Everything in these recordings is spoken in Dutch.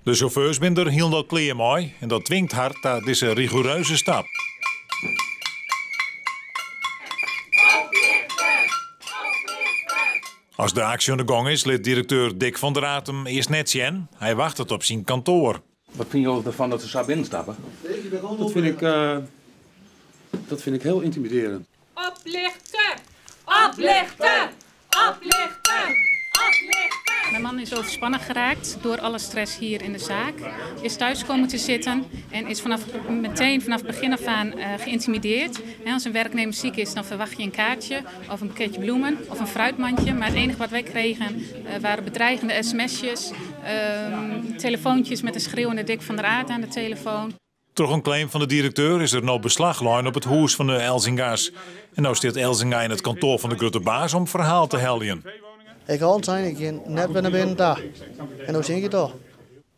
De chauffeurs zijn er heel wat klaar mee en dat dwingt hard naar deze rigoureuze stap. Als de actie aan de gang is, liet directeur Dick van der Aat hem eerst net zien. Hij wacht het op zijn kantoor. Wat vind je ervan dat ze zo binnenstappen? Dat vind ik heel intimiderend. Oplichten! Oplichten! Oplichten! Oplichten! Mijn man is overspannen geraakt door alle stress hier in de zaak. Is thuis komen te zitten en is meteen vanaf het begin af aan geïntimideerd. En als een werknemer ziek is, dan verwacht je een kaartje of een boeketje bloemen of een fruitmandje. Maar het enige wat wij kregen waren bedreigende sms'jes, telefoontjes met een schreeuwende Dick van der Aat aan de telefoon. Toch een claim van de directeur is er nou beslag gelegd op het huis van de Elzinga's. En nou staat Elzinga in het kantoor van de grote baas om verhaal te helden. Ik kan zijn, ik ging net binnen daar. En hoe zie je toch?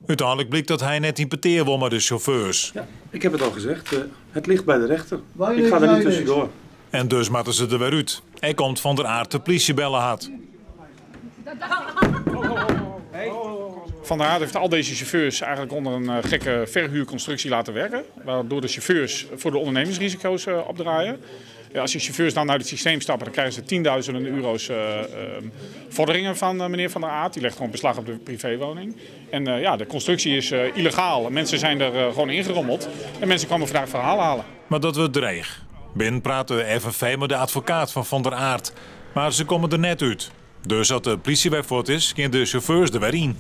Uiteindelijk blijkt dat hij net impeteer wil met de chauffeurs. Ja, ik heb het al gezegd, het ligt bij de rechter. Ik ga er niet tussendoor. En dus moeten ze er weer uit. Hij komt van der Aat de politie bellen had. Van der Aat heeft al deze chauffeurs eigenlijk onder een gekke verhuurconstructie laten werken. Waardoor de chauffeurs voor de ondernemingsrisico's opdraaien. Ja, als die chauffeurs dan uit het systeem stappen, dan krijgen ze tienduizenden euro's vorderingen van meneer Van der Aat. Die legt gewoon beslag op de privéwoning. En ja, de constructie is illegaal. Mensen zijn er gewoon ingerommeld. En mensen kwamen vandaag verhalen halen. Maar dat wordt dreig. Binnen praat de FNV met de advocaat van der Aat. Maar ze komen er net uit. Dus als de politie weer voort is, gaan de chauffeurs er weer in.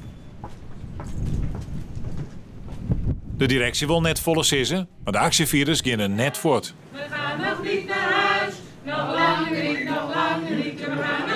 De directie wil net volle sissen, maar de actievierders gaan er net voort. We gaan nog niet naar huis, nog lang niet, we gaan